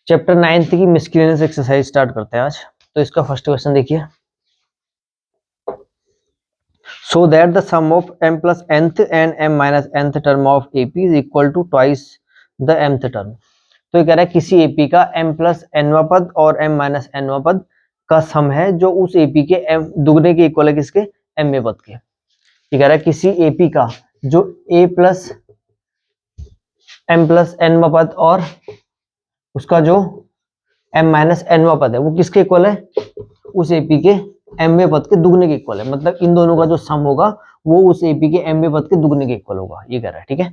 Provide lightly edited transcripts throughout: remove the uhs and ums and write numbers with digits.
Chapter 9 की miscellaneous exercise start करते हैं आज। तो इसका फर्स्ट क्वेश्चन देखिए, so that the sum of m plus nth and m minus nth term of AP is equal to twice the mth term. तो ये कह रहा है किसी AP का m प्लस nवां पद और m माइनस nवां पद का सम है जो उस AP के m दुगने के इक्वल है, किसके, mवें पद के। ये कह रहा है किसी AP का जो a प्लस m प्लस nवां पद और उसका जो m माइनस nवां पद है वो किसके इक्वल है, उस AP के mवें पद के दुगने के इक्वल है। मतलब इन दोनों का जो सम होगा वो उस AP के mवें पद के दुगने के इक्वल होगा, ये कह रहा है। ठीक है,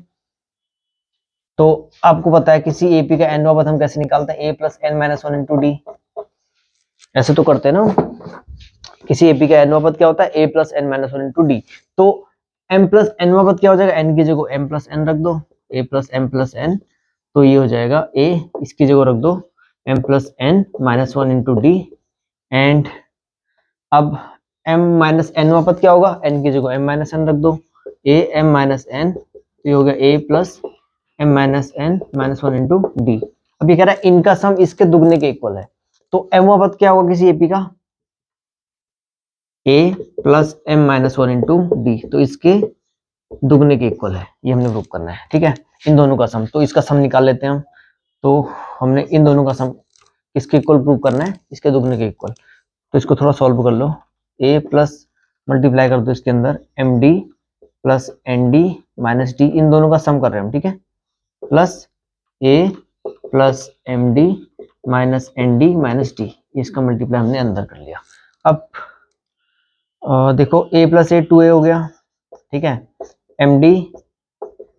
तो आपको पता है किसी AP का nवां पद हम कैसे निकालते हैं, a plus n minus one into D, ऐसे तो करते हैं ना। किसी AP का nवां पद क्या होता है, a plus n minus one into D. तो m प्लस nवां पद क्या हो जाएगा, n की जगह m प्लस n रख दो, a plus m plus n, तो ये हो जाएगा a, इसकी जगह रख दो m plus n minus one into D. And अब m माइनस nवां पद क्या होगा, n की जगह m माइनस n रख दो, a m माइनस n, तो ये हो गया a plus m minus n minus one into D. अब ये कह रहा है इनका सम इसके दुगने के इक्वल है। तो mवां पद क्या होगा किसी AP का, a plus m minus one into D, तो इसके दुगने के इक्वल है, ये हमने प्रूव करना है। ठीक है, इन दोनों का सम, तो इसका सम निकाल लेते हैं हम। तो हमने इन दोनों का सम किसके इक्वल प्रूव करना है, इसके दुगने के इक्वल। तो इसको थोड़ा सॉल्व कर लो, a प्लस मल्टीप्लाई कर दो इसके अंदर md plus nd minus D, इन दोनों का सम कर रहे हैं हम। ठीक है, plus a plus md minus nd minus D, इसका मल्टीप्लाई हमने अंदर कर लिया। अब देखो a प्लस a 2a हो गया। ठीक है, md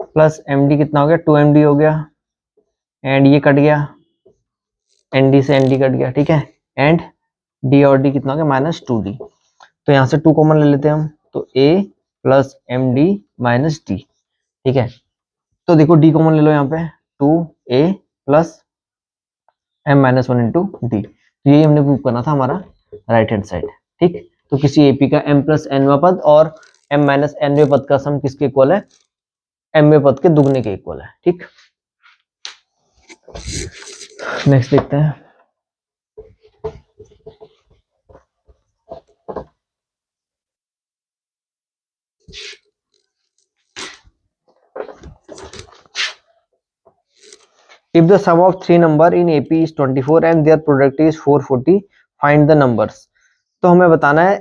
प्लस md कितना हो गया, 2md हो गया, एंड ये कट गया, nd से nd कट गया। ठीक है, एंड d और d कितना हो गया, माइनस 2d। तो यहाँ से 2 कॉमन ले लेते हैं हम, तो a plus md minus d। ठीक है, तो देखो d कॉमन ले लो यहाँ पे, 2a plus m minus one into D. तो यही हमने प्रूव करना था हमारा राइट हैंड साइड। ठीक, तो किसी AP का m प्लस nवां पद और m माइनस nवें पद का सम किसके इक्वल है, mवें पद के दुगने के इक्वल है। ठीक, नेक्स्ट देखते हैं। If the sum of three number in AP is 24 and their product is 440, find the numbers। तो हमें बताना है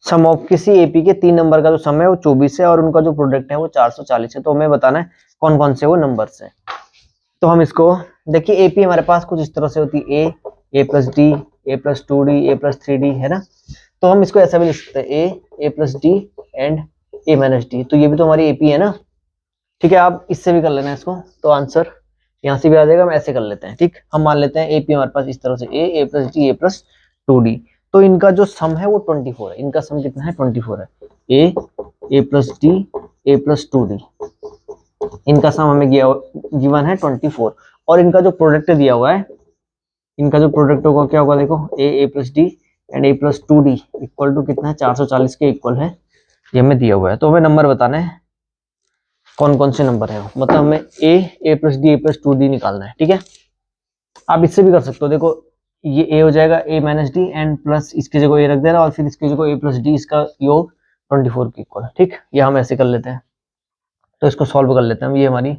सम ऑफ किसी AP के 3 नंबर का जो सम है वो 24 है और उनका जो प्रोडक्ट है वो 440 है। तो हमें बताना है कौन कौन से वो नंबर्स है। तो हम इसको देखिए, AP हमारे पास कुछ इस तरह से होती है, a plus D, a plus 2d, a plus 3d, है ना। तो हम इसको ऐसा भी लिख सकते हैं a plus d and a minus D. तो ये भी तो हमारी AP है ना। ठीक है, आप इससे भी कर लेना इसको, तो आंसर यहाँ से भी आ जाएगा। हम ऐसे कर लेते हैं। ठीक, हम मान लेते हैं AP हमारे पास इस तरह से a plus D, a plus 2d। तो इनका जो सम है वो 24 है। इनका सम कितना है, 24 है। a plus D, a plus 2d, इनका सम हमें गिवन है 24। और इनका जो प्रोडक्ट दिया हुआ है, इनका जो प्रोडक्ट होगा क्या होगा, देखो a plus d and a plus 2d equal to कितना है, 440 के इक्वल है, ये हमें दिया हुआ है। तो हमें नंबर बताना है कौन कौन से नंबर है, मतलब हमें a plus D, a plus 2d निकालना है। ठीक है, आप इससे भी कर सकते हो। देखो ये a हो जाएगा a minus D and plus इसकी जगह a रख देना और फिर इसकी जगह a प्लस डी, इसका योग 24 के इक्वल है। ठीक, ये हम ऐसे कर लेते हैं। तो इसको सॉल्व कर लेते हैं हम। ये हमारी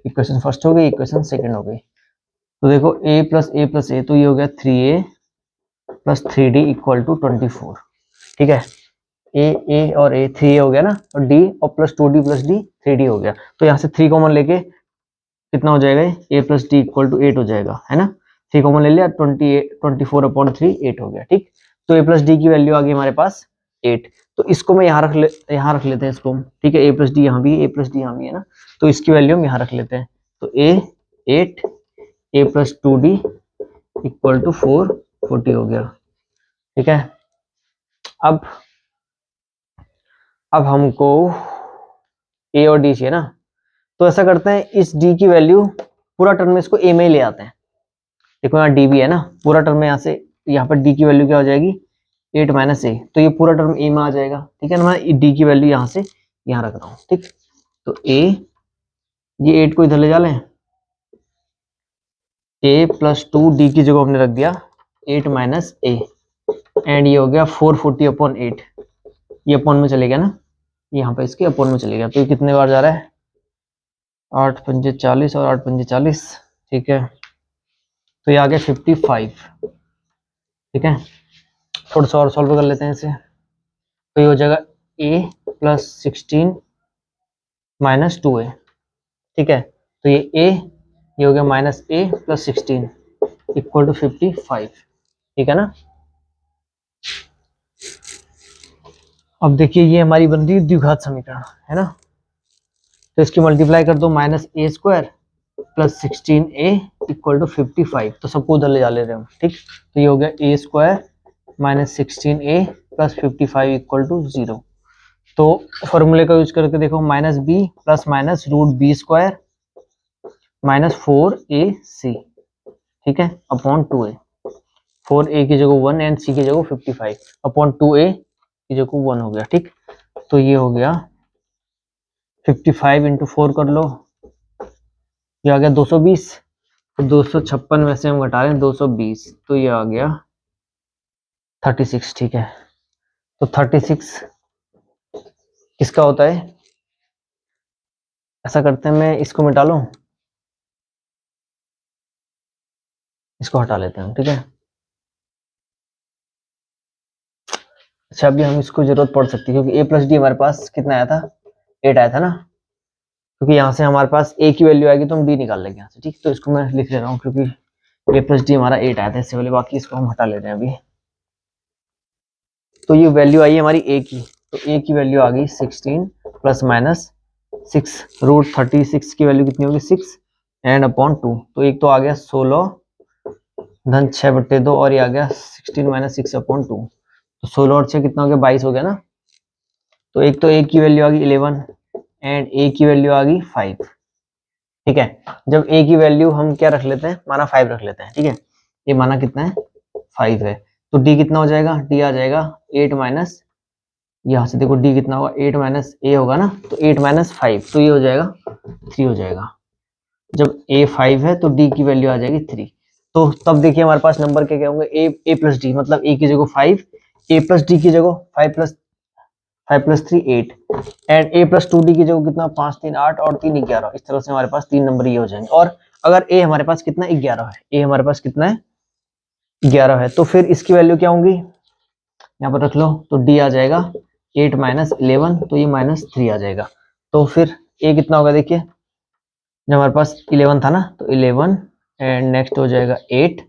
इक्वेशन फर्स्ट हो गई, इक्वेशन सेकंड हो गई। तो देखो a प्लस a, तो ये हो गया 3a plus 3d equal to 24। ठीक है, a और a 3a हो गया ना, और d और plus 2d plus d 3d हो गया। तो यहाँ से 3 कॉमन लेके कितना हो जाएगा, a plus d equal to 8 हो जाएगा, है ना। 3 कॉमन ले लिया, 24 अपॉन 3 8 हो गया। ठीक, तो a प्लस डी की वैल्यू आ गई हमारे पास 8। तो इसको मैं यहाँ रख लेते हैं इसको। ठीक है, a प्लस डी यहाँ भी है, a प्लस डी यहाँ भी है ना, तो इसकी वैल्यू हम यहाँ रख लेते हैं। तो a 8, a plus 2d equal to 440 हो गया। ठीक है, अब हमको a और d चाहिए ना। तो ऐसा करते हैं, इस d की वैल्यू पूरा टर्म में इसको a में ही ले आते हैं। देखो यहाँ d भी है ना, पूरा टर्म में यहाँ से यहाँ पर d की वैल्यू क्या हो जाएगी, 8 माइनस a, तो ये पूरा टर्म a में आ जाएगा। ठीक है ना, मैं d की वैल्यू यहाँ से यहाँ रख रहा हूँ। ठीक, तो a ये 8 को इधर ले जा लें, a+2 d की जगह हमने रख दिया 8 माइनस a, एंड ये हो गया 440/8, ये अपॉन में चले गया ना, यहाँ पे इसके अपॉन में चले गया, तो ये कितने बार जा रहा है, 8 पंजे 40 और 8 पंजे 40, ठीक है, तो ये आ गया 55, ठीक है। थोड़ा सा और सॉल्व कर लेते हैं इसे, तो ये हो जाएगा a+16 माइनस 2a, ठीक है, तो ये हो गया -a+16 इक्वल टू 55, ठीक है ना। अब देखिए ये हमारी बन रही है द्विघात समीकरण, है ना, तो इसकी मल्टीप्लाई कर दो, -a² + 16a इक्वल टू 55, तो सबको उधर ले जा ले रहे हैं हम, ठीक, तो ये हो गया a² - 16a + 55 इक्वल टू 0। तो फॉर्मूले का यूज करके देखो, -b ± √b² - 4ac, ठीक है, अपॉन 2a, 4a की जगह 1 एंड c की जगह 55 अपॉन 2a की जगह 1 हो गया, ठीक, तो ये हो गया 55 × 4 कर लो, ये आ गया 220, तो 256 में से हम घटा रहे हैं 220, तो ये आ गया 36, ठीक है, तो 36 किसका होता है, ऐसा करते हैं, मैं इसको मिटा लूं, इसको हटा लेते हैं हम, ठीक है। अच्छा अभी हम इसको जरूरत पड़ सकती है, क्योंकि a+d हमारे पास कितना आया था, 8 आया था ना, क्योंकि यहाँ से हमारे पास a की वैल्यू आएगी तो हम d निकाल लेंगे यहाँ से, ठीक, तो इसको मैं लिख ले रहा हूँ, क्योंकि a+d हमारा 8 आया था इससे पहले, बाकी इसको हम हटा ले रहे हैं अभी। तो ये वैल्यू आई है हमारी a की, तो a की वैल्यू आ गई 16 ± 6 √36 की वैल्यू कितनी होगी 6 एंड अपॉन 2, तो एक तो आ गया 16 धन 6/2 और ये आ गया 16 - 6 अपॉन 2, तो 16 और 6 कितना हो गया 22 हो गया ना, तो एक तो a की वैल्यू आ गई 11 एंड a की वैल्यू आ गई 5, ठीक है। जब a की वैल्यू हम क्या रख लेते हैं, माना 5 रख लेते हैं, ठीक है, ये माना कितना है 5 है, तो d कितना हो जाएगा, d आ जाएगा 8 माइनस, यहाँ से देखो d कितना होगा 8 माइनस a होगा ना, तो 8 माइनस 5, तो ये हो जाएगा 3 हो जाएगा, जब a 5 है तो d की वैल्यू आ जाएगी 3, तो तब देखिए हमारे पास नंबर क्या क्या होंगे, a+d मतलब a की जगह 5, a+d की जगह 5 + 3 8 एंड a+2d की जगह कितना 5 3 8 और 3 11, इस तरह से हमारे पास 3 नंबर ये हो जाएंगे। और अगर a हमारे पास कितना 11 है, a हमारे पास कितना है 11 है, तो फिर इसकी वैल्यू क्या होंगी, यहाँ पर रख लो, तो d आ जाएगा 8 माइनस 11, तो ये -3 आ जाएगा, तो फिर a कितना होगा, देखिए जब हमारे पास 11 था ना, तो 11 एंड नेक्स्ट हो जाएगा 8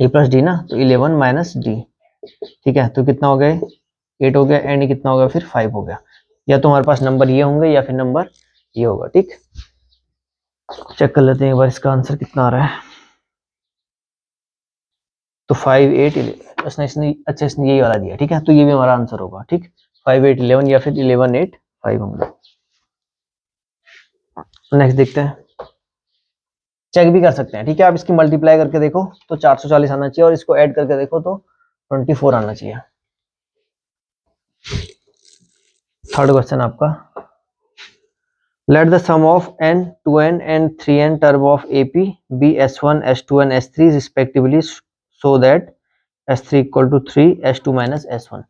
a+d ना, तो 11 माइनस d, ठीक है, तो कितना हो गया 8 हो गया एंड कितना हो गया फिर 5 हो गया, या तो हमारे पास नंबर ये होंगे या फिर नंबर ये होगा, ठीक, चेक कर लेते हैं एक बार इसका आंसर कितना आ रहा है, तो 5 8 इसने अच्छा इसने यही वाला दिया, ठीक है, तो ये भी हमारा आंसर होगा, ठीक, 5 8 11 या फिर 11 8 5 होंगे। नेक्स्ट देखते हैं, चेक भी कर सकते हैं, ठीक है, आप इसकी मल्टीप्लाई करके देखो तो 440 आना चाहिए और इसको ऐड करके देखो तो 24 आना चाहिए। थर्ड क्वेश्चन आपका, let the sum of n 2n and 3n term of AP be S1 S2 and S3 respectively so that S3 equal to 3 S2 minus S1।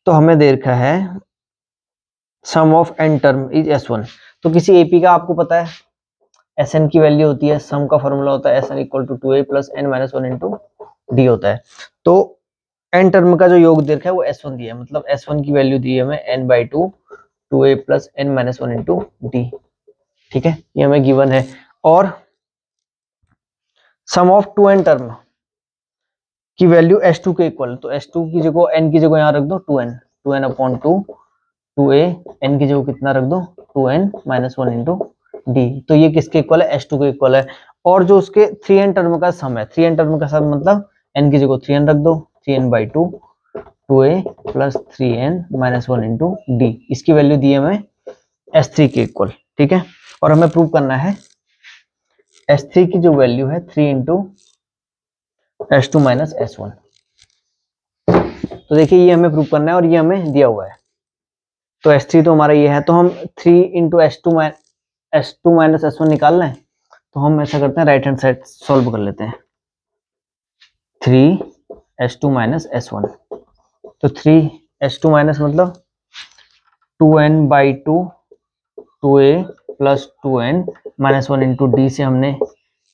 तो हमें दे रखा है sum of n term is S1, तो किसी AP का आपको पता है Sn की वैल्यू होती है, सम का फॉर्मूला होता है Sn equal to 2a plus n minus 1 into d होता है, तो n टर्म का जो योग दे रखा है वो S1 दिया है, मतलब S1 की वैल्यू दी है हमें n/2 2a plus n minus 1 into d, ठीक है, ये हमें गिवन है। और सम ऑफ 2n टर्म की वैल्यू S2 के इक्वल, तो S2 की जगह n की जगह यहाँ रख दो 2n अपॉन 2 2a n की जगह कितना रख दो 2n माइनस 1 इंटू डी, तो ये किसके इक्वल है S2 के इक्वल है। और जो उसके 3n टर्म का सम है, 3n टर्म का सम मतलब n की जगह 3n रख दो 3n/2 2a plus 3n minus 1 into D, इसकी वैल्यू दी है हमें S3 के इक्वल, ठीक है, और हमें प्रूव करना है S3 की जो वैल्यू है 3 इंटू S2 माइनस S1, तो देखिए ये हमें प्रूव करना है और ये हमें दिया हुआ है, तो S3 तो हमारा ये है, तो हम 3 इंटू S2 माइनस S1 निकालना है, तो हम ऐसा करते हैं, राइट हैंड साइड सॉल्व कर लेते हैं। 3S2 माइनस S1, तो 3S2 माइनस मतलब 2n/2 2a plus 2n minus 1 into D से हमने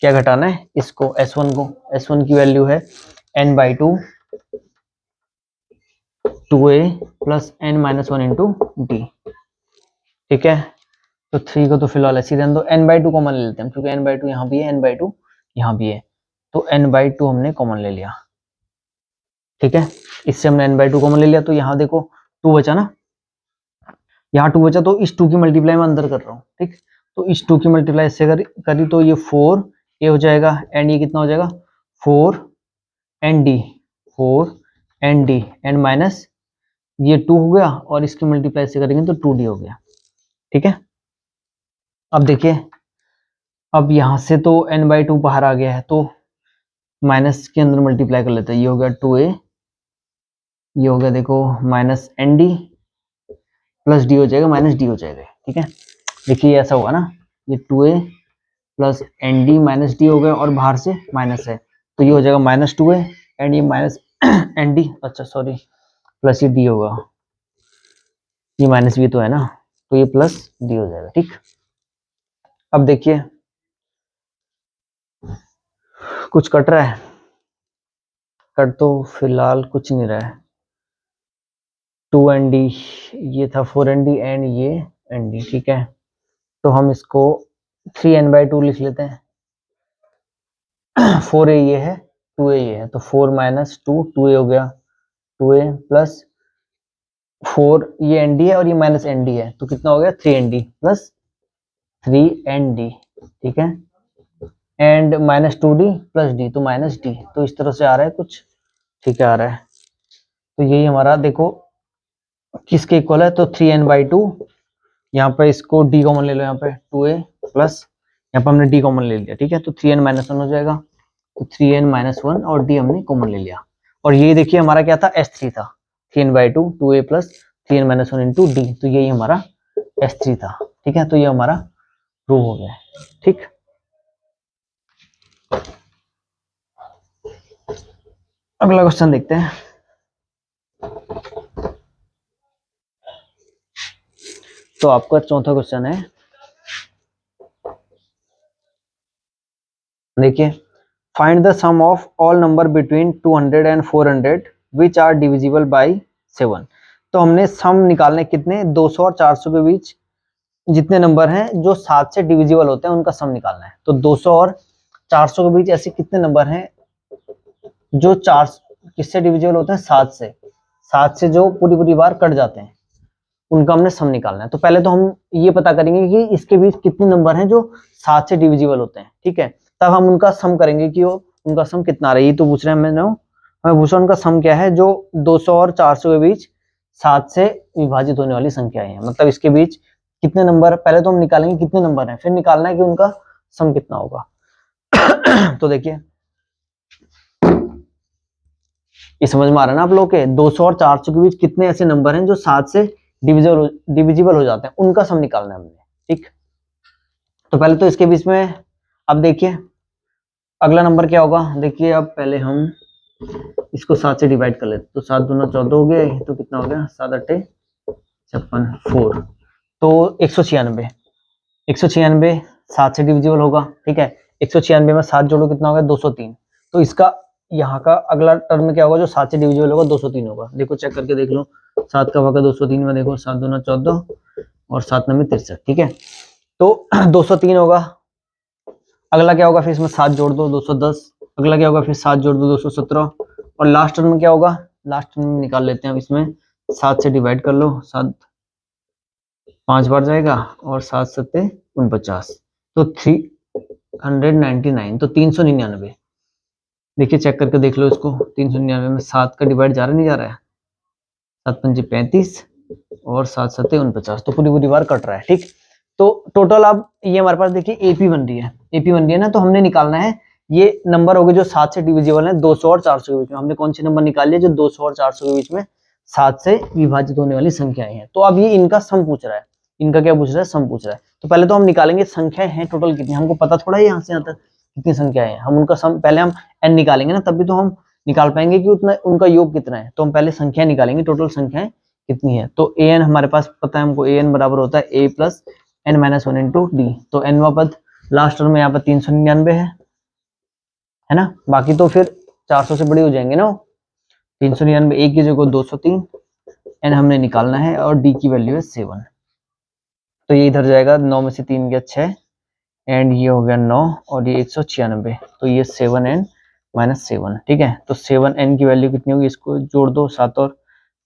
क्या घटाना है, इसको S1 को। S1 की वैल्यू है n/2 2a plus n minus 1 into D, ठीक है। तो 3 को तो फिलहाल ऐसे ही रहने दो, n/2 कॉमन ले लेते हैं क्योंकि n/2 यहाँ भी है, n/2 यहाँ भी है, तो n/2 हमने कॉमन ले लिया, ठीक है। इससे हमने n/2 कॉमन ले लिया, तो यहाँ देखो 2 बचा ना, यहाँ 2 बचा, तो इस 2 की मल्टीप्लाई मैं अंदर कर रहा हूँ, ठीक। तो इस 2 की मल्टीप्लाई इससे करी तो ये 4a हो जाएगा, एंड ये कितना हो जाएगा 4nd 4nd एंड माइनस ये 2 हो गया, और इसकी मल्टीप्लाई से करेंगे तो 2d हो गया, ठीक है। अब देखिए, अब यहाँ से तो n/2 बाहर आ गया है, तो माइनस के अंदर मल्टीप्लाई कर लेते हैं, ये हो गया 2a, ये हो गया देखो माइनस nd प्लस डी हो जाएगा, माइनस डी हो जाएगा, ठीक है। देखिए ऐसा होगा ना, ये 2a plus n d minus d हो गया, और बाहर से माइनस है, तो ये हो जाएगा माइनस 2a एंड ये माइनस एन डी, अच्छा सॉरी, प्लस ये डी होगा, ये माइनस भी तो है ना, तो ये प्लस डी हो जाएगा, ठीक। अब देखिए कुछ कट रहा है, कट तो फिलहाल कुछ नहीं रहा है, 2nd ये था 4nd एंड ये nd, ठीक है। तो हम इसको 3n/2 लिख लेते हैं, 4a ये है, 2a ये है, तो 4 माइनस 2 2a हो गया, 2a प्लस 4 ये nd है और ये माइनस nd है, तो कितना हो गया 3nd प्लस 3nd, ठीक है। And minus 2d plus d, तो माइनस d, तो इस तरह से आ रहा है कुछ, ठीक है आ रहा है। तो यही हमारा देखो किसके इक्वल है, तो 3n/2, यहाँ पे इसको d कॉमन ले लो, यहाँ पे 2a प्लस यहाँ पे हमने d कॉमन ले लिया, ठीक है। तो 3n माइनस 1 हो जाएगा, तो 3n माइनस 1 और d हमने कॉमन ले लिया, और ये देखिए हमारा क्या था, S3 था, 3n/2 2a plus 3n minus 1 into D, तो यही हमारा S3 था, ठीक है। तो ये हमारा प्रूव हो गया, ठीक। अगला क्वेश्चन देखते हैं। तो आपका चौथा क्वेश्चन है, देखिए, find the sum of all number between 200 and 400 which are divisible by 7। तो हमने सम निकालने कितने, 200 और 400 के बीच जितने नंबर हैं जो 7 से डिविजिबल होते हैं उनका सम निकालना है। तो 200 और 400 के बीच ऐसे कितने नंबर हैं जो 4 किससे डिविजिबल होते हैं, 7 से जो पूरी पूरी बार कट जाते हैं, उनका हमने सम निकालना है। तो पहले तो हम ये पता करेंगे कि इसके बीच कितने नंबर हैं जो 7 से डिविजिबल होते हैं, ठीक है। तब हम उनका सम करेंगे कि वो उनका सम कितना आ रहा है, ये तो पूछ रहे हैं हमें पूछा उनका सम क्या है जो 200 और 400 के बीच 7 से विभाजित होने वाली संख्याएं हैं, मतलब इसके बीच कितने नंबर, पहले तो हम निकालेंगे कितने नंबर हैं, फिर निकालना है कि उनका सम कितना होगा। तो देखिए ये समझ में आ रहा है ना आप लोग के, 200 और 400 के बीच कितने ऐसे नंबर हैं जो 7 से डिविजिबल हो जाते हैं, उनका सम निकालना है हमने, ठीक। तो पहले तो इसके बीच में, अब देखिए अगला नंबर क्या होगा, देखिए अब पहले हम इसको 7 से डिवाइड कर लेते, तो 7 दूना 14 हो गए, तो कितना हो गया 7 8 56 4, तो 196 196 7 से डिविजिबल होगा, ठीक है। 196 में 7 जोड़ो कितना होगा 203, तो इसका यहाँ का अगला टर्म क्या होगा जो 7 से डिविजिबल होगा 203 होगा। देखो चेक करके देख लो, 7 का भागा 203 में, देखो 7 दूना 14 और 7 9 63, ठीक है। तो 203 होगा। अगला क्या होगा, फिर इसमें 7 जोड़ दो 210, अगला क्या होगा फिर 7 जोड़ दो 217, और लास्ट टर्म में क्या होगा, लास्ट टर्म में निकाल लेते हैं, अब इसमें 7 से डिवाइड कर लो, 7 5 बार जाएगा और 7 7 49, तो 399, तो 399। देखिए चेक करके देख लो इसको, 399 में 7 का डिवाइड जा रहा नहीं जा रहा है, 7 पंजे 35 और 7 7 49, तो पूरी पूरी बार कट रहा है, ठीक। तो टोटल अब ये हमारे पास देखिए एपी बन रही है, एपी बन रही है ना, तो हमने निकालना है ये नंबर हो गए जो 7 से डिविजिबल है 200 और 400 के बीच में। हमने कौन सी नंबर निकाली है जो 200 और 400 के बीच में 7 से विभाजित होने वाली संख्याएं हैं। तो अब ये इनका सम पूछ रहा है, इनका क्या पूछ रहा है, सम पूछ रहा है। तो पहले तो हम निकालेंगे संख्या है टोटल कितनी, हमको पता थोड़ा है यहाँ से यहाँ तक कितनी संख्या है, हम उनका सम पहले हम n निकालेंगे ना, तभी तो हम निकाल पाएंगे कि उतना उनका योग कितना है। तो हम पहले संख्या निकालेंगे टोटल संख्याएं कितनी है। तो an हमारे पास पता है, हमको an बराबर होता है a plus n minus one into D. तो nवा पद लास्ट टर्म में यहाँ पर 399 है ना, बाकी तो फिर 400 से बड़ी हो जाएंगे ना। 399 a की जगह 203, n हमने निकालना है और d की वैल्यू है 7। तो ये इधर जाएगा, 9 में से 3 गया 6 एंड ये हो गया 9 और ये 196, तो ये 7n माइनस 7, ठीक है। तो 7n की वैल्यू कितनी होगी, इसको जोड़ दो, 7 और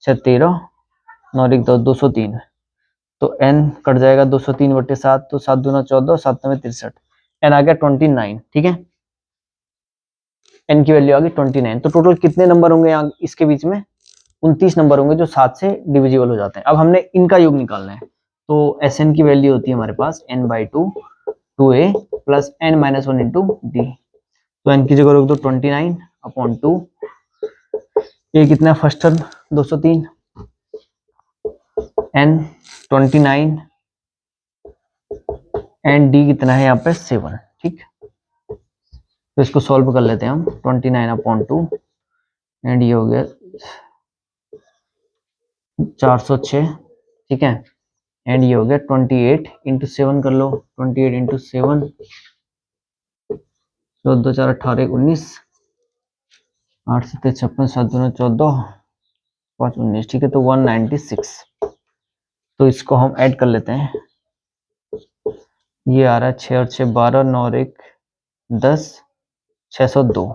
6 13, 9 लिख दो 203, तो n कट जाएगा 203/7, तो 7 दूना 14, 7 में 63, n आ गया 29, ठीक है। n की वैल्यू आ गई 29। तो टोटल कितने नंबर होंगे यहाँ इसके बीच में, 29 नंबर होंगे जो 7 से डिविजिबल हो जाते हैं। अब हमने इनका योग निकालना है। तो Sn की वैल्यू होती है हमारे पास n/2 2a plus n minus 1 into D. तो n की जगह रख दो 29/2, ये कितना है first term 203, n 29 and D कितना है यहाँ पे 7, ठीक। तो इसको सॉल्व कर लेते हैं हम, 29/2 एंड ये हो गया 406, ठीक है, एंड ये हो गया 28 इंटू 7 कर लो, 28 इंटू 7, 14 4 18 19, 8 7 56, 7 2 14, 5 19, ठीक है। तो 196। तो इसको हम ऐड कर लेते हैं, ये आ रहा है 6 और 6 12, 9 और 1 10, 602,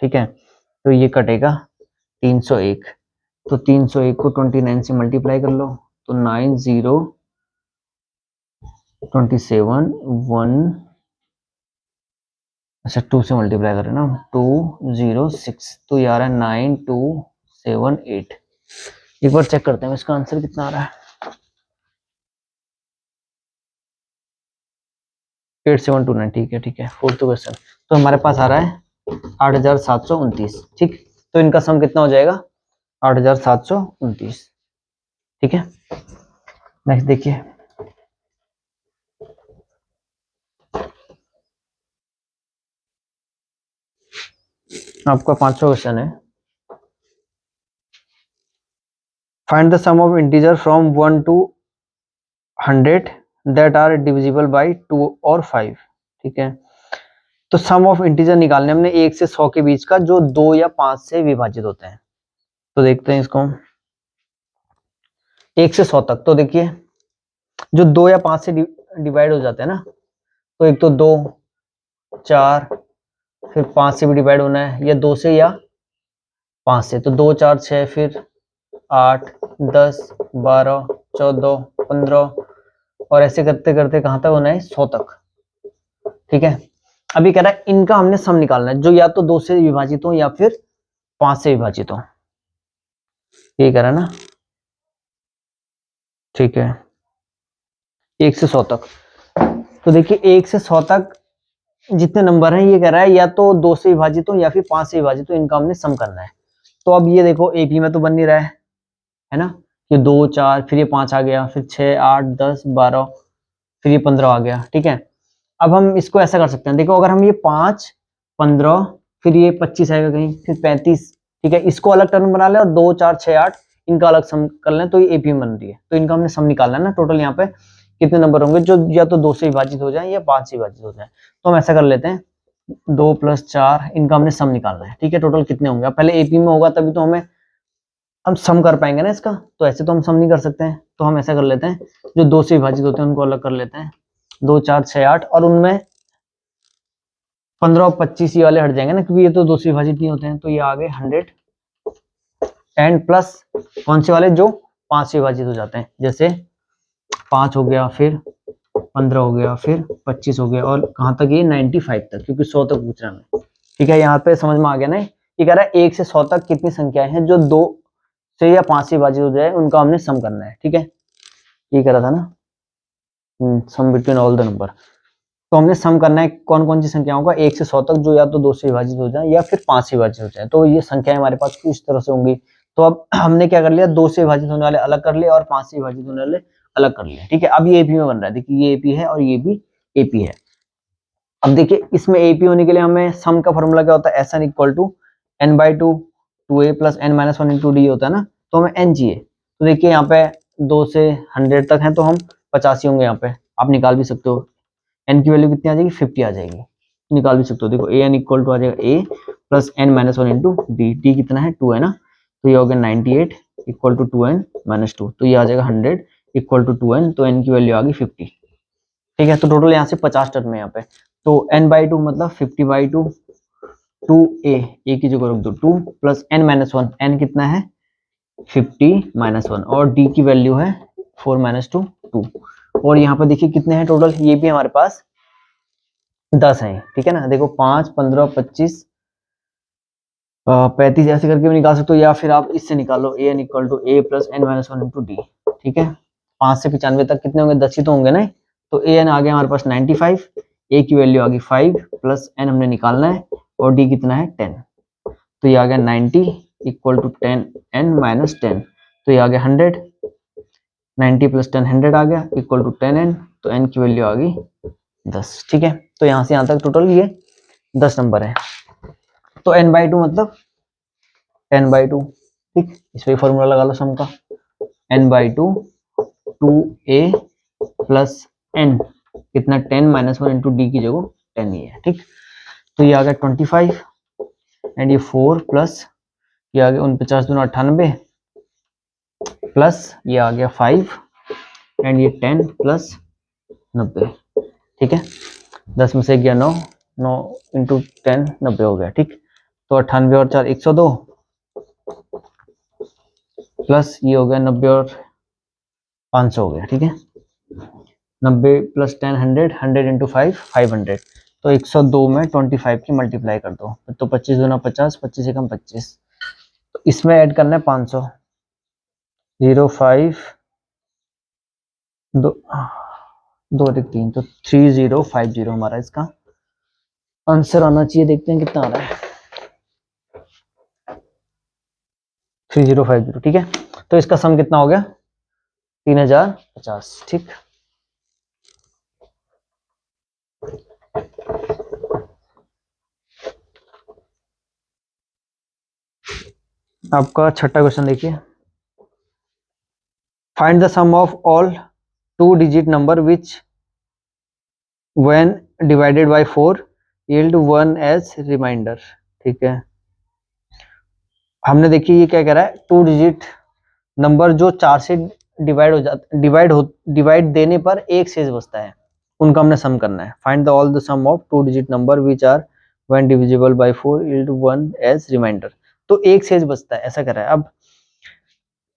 ठीक है। तो ये कटेगा 301, तो 301 को 29 से मल्टीप्लाई कर लो, तो 9 0 27 1, अच्छा 2 से मल्टीप्लाई कर रहे हैं ना, 206, तो ये आ रहा है 9278। एक बार चेक करते हैं इसका आंसर कितना आ रहा है, 8729, ठीक है ठीक है। फोर्थ क्वेश्चन, तो हमारे पास आ रहा है 8729, ठीक। तो इनका सम कितना हो जाएगा, 8729, ठीक है। नेक्स्ट देखिए, आपका 5वां क्वेश्चन है, find the sum of integer from 1 to 100 that are divisible by 2 और 5, ठीक है। तो सम ऑफ इंटीजर निकालने हमने 1 से 100 के बीच का जो 2 या 5 से विभाजित होते हैं। तो देखते हैं इसको, 1 से 100 तक। तो देखिए जो 2 या 5 से डिवाइड हो जाते हैं ना, तो एक तो 2 4, फिर 5 से भी डिवाइड होना है, या 2 से या 5 से, तो 2 4 6, फिर 8 10 12 14 15, और ऐसे करते करते कहां तक होना है, 100 तक, ठीक है। अभी कह रहा है इनका हमने सम निकालना है, जो या तो 2 से विभाजित हो या फिर 5 से विभाजित हो, ये कह रहा है ना, ठीक है। 1 से 100 तक, तो देखिए 1 से 100 तक जितने नंबर हैं, ये कह रहा है या तो 2 से विभाजित हो या फिर 5 से विभाजित हो, इनका हमने सम करना है। तो अब ये देखो एपी में तो बन नहीं रहा है ना, ये 2 4, फिर ये 5 आ गया, फिर 6 8 10 12, फिर ये 15 आ गया, ठीक है। अब हम इसको ऐसा कर सकते हैं, देखो अगर हम ये 5 15, फिर ये 25 आएगा कहीं, फिर 35, ठीक है, इसको अलग टर्म बना लें और 2 4 6 8 इनका अलग सम कर लें, तो ये एपी में बन रही है। तो इनका हमने सम निकालना है ना, टोटल यहाँ पे कितने नंबर होंगे जो या तो 2 से विभाजित हो जाए या 5 से विभाजित हो जाए। तो हम ऐसा कर लेते हैं, 2 + 4, इनका हमने सम निकालना है, ठीक है। टोटल कितने होंगे, पहले एपी में होगा तभी तो हम सम कर पाएंगे ना इसका, तो ऐसे तो हम सम नहीं कर सकते हैं। तो हम ऐसा कर लेते हैं, जो 2 से विभाजित होते हैं उनको अलग कर लेते हैं, 2 4 6 8, और उनमें 15 और 25 ये वाले हट जाएंगे ना, क्योंकि ये तो 2 से विभाजित नहीं होते हैं। तो ये आ गए 100 एंड प्लस कौन से वाले, जो 5 से विभाजित हो जाते हैं, जैसे 5 हो गया, फिर 15 हो गया, फिर 25 हो गया, और कहां तक, ये 95 तक, क्योंकि 100 तक पूछ रहा है, ठीक है। यहाँ पे समझ में आ गया ना, ये कह रहा है 1 से 100 तक कितनी संख्याएं हैं जो 2 से या 5 से विभाजित हो जाए, उनका हमने सम करना है, ठीक है। ये कह रहा था ना, सम बिटवीन ऑल द नंबर। तो हमने सम करना है कौन कौन सी संख्याओं का, 1 से 100 तक, जो या तो 2 से विभाजित हो जाए या फिर 5 से विभाजित हो जाए। तो ये संख्याएं हमारे पास कुछ इस तरह से होंगी। तो अब हमने क्या कर लिया, 2 से विभाजित होने वाले अलग कर लिए और 5 से विभाजित होने वाले अलग कर लिया, ठीक है। अब ये एपी में बन रहा है, देखिए ये एपी है और ये भी एपी है। अब देखिए इसमें एपी होने के लिए हमें सम का फॉर्मूला क्या होता है, S n equal to n by two two A plus N minus one into d होता है ना, तो हमें एन चाहिए। तो देखिए यहाँ पे 2 से 100 तक है तो हम 85 होंगे, यहाँ पे आप निकाल भी सकते हो। एन की वैल्यू कितनी आ जाएगी, 50 आ जाएगी, निकाल भी सकते हो। देखो ए एन इक्वल टू आ जाएगा A plus N minus one into D, D कितना है 2 है ना, तो ये हो गया 98 इक्वल टू 2n माइनस 2, तो ये आ जाएगा 100 इक्वल टू 2n, तो n की वैल्यू आ गई 50, ठीक है। तो टोटल यहाँ से 50 टर्म है यहाँ पे, तो n बाई टू मतलब 50 बाई टू, टू ए की जगह रख दो 2 plus N minus one, n कितना है 50 माइनस 1 और d की वैल्यू है 4 माइनस 2 2, और यहाँ पर देखिए कितने हैं टोटल, ये भी हमारे पास 10 है, ठीक है ना। देखो 5 15 25 35 ऐसे करके भी निकाल सकते हो, या फिर आप इससे निकालो A N equal to A plus N minus one into D, ठीक है। 5 से 95 तक कितने होंगे, 10 ही तो होंगे ना, तो ए एन आ गया हमारे पास 95, ए की वैल्यू आ गई 5 प्लस एन हमने निकालना है और डी कितना है 10, तो ये आ गया 90 इक्वल टू 10 एन माइनस 10, तो ये आ गया 100, 90 प्लस 10 100 आ गया इक्वल टू 10 एन, तो एन की वैल्यू आ गई 10, ठीक है। तो यहाँ से यहाँ तक टोटल ये 10 नंबर है। तो n बाई टू मतलब 10 बाई टू, ठीक, इस पे फॉर्मूला लगा लो सम का, n by two 2a plus n कितना 10 माइनस वन इंटू डी की जगह 10 ही है, ठीक। तो ये आ गया 25 एंड ये 4 प्लस ये आ गया 49 दूना 98 प्लस ये आ गया 5 एंड ये 10 प्लस 90, ठीक है। 10 में से गया 9, 9 इंटू 10 90 हो गया, ठीक। तो 98 और 4 102 प्लस ये हो गया 90 और 500 हो गया, ठीक है। 90 प्लस 10 100, 100 इंटू 5 500, तो 102 में 25 की मल्टीप्लाई कर दो, तो 25 दूना 50, 25 से कम 25, तो इसमें ऐड करना है 500, 05 दो 3, तो 3050 हमारा इसका आंसर आना चाहिए। देखते हैं कितना आ रहा है, 3050, ठीक है। तो इसका सम कितना हो गया 3050, ठीक। आपका छठा क्वेश्चन देखिए, find the sum of all 2 digit number which when divided by 4 yield 1 as remainder, ठीक है। हमने देखिए ये क्या कह रहा है, 2 डिजिट नंबर जो 4 से डिवाइड हो जाता, डिवाइड देने पर एक शेष बचता है, उनका हमने सम करना है। Find the all the sum of 2 digit number which are when divisible by 4 yield 1 as remainder, तो एक शेष बचता है, ऐसा कर रहा है। अब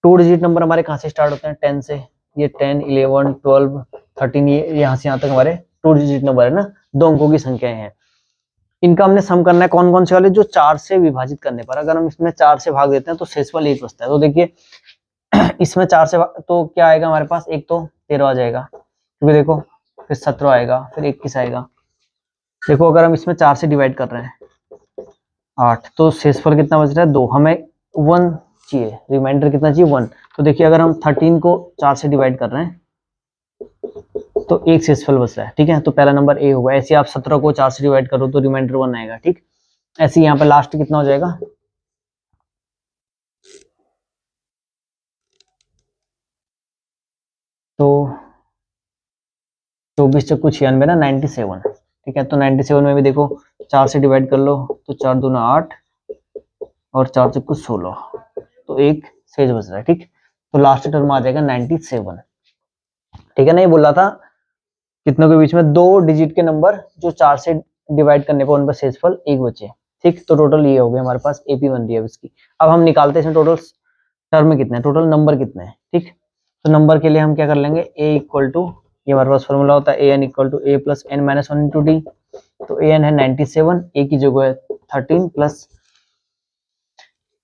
2 डिजिट नंबर हमारे कहाँ से स्टार्ट होते हैं, 10 से, ये 10 11 12 13, ये यहाँ से यहाँ तक हमारे 2 डिजिट नंबर है ना, 2 अंकों की संख्याएं हैं। इनका हमने सम करना है, कौन कौन से वाले, जो 4 से विभाजित करने पर, अगर हम इसमें 4 से भाग देते हैं तो शेषफल 1 बचता है। तो देखिए इसमें 4 से तो क्या आएगा हमारे पास, एक तो 13 आ जाएगा, क्योंकि देखो फिर 17 आएगा, फिर 21 आएगा। देखो अगर हम इसमें 4 से डिवाइड कर रहे हैं 8, तो शेषफल कितना बच रहा है 2, हमें 1 चाहिए, रिमाइंडर कितना चाहिए 1। तो देखिए अगर हम 13 को 4 से डिवाइड कर रहे हैं तो एक शेषफल बच रहा है, ठीक है। तो पहला नंबर ए होगा। ऐसे आप 17 को 4 से डिवाइड करो तो रिमाइंडर 1 आएगा, ठीक। ऐसे यहाँ पे लास्ट कितना हो जाएगा, तो 24 चक्कू 96 ना 97, ठीक है। तो 97 में भी देखो 4 से डिवाइड कर लो, तो 4 दूना 8 और 4 चक्कू 16, तो एक शेष बच रहा है, ठीक। तो लास्ट टर्म आ जाएगा 97, ठीक है ना। ये बोल रहा था कितनों के बीच में 2 डिजिट के नंबर जो 4 से डिवाइड करने पर उन पर शेषफल 1 बचे, ठीक। तो टोटल ये हो गया हमारे पास, एपी बन रही है इसकी। अब हम निकालते हैं इसमें टोटल टर्म कितने हैं, टोटल नंबर कितने हैं, ठीक। तो नंबर के लिए हम क्या कर लेंगे, ए इक्वल टू, ये हमारे पास फॉर्मूला होता है A N equal to A plus N minus one into D. तो ए एन है 97, ए की जगह है 13 प्लस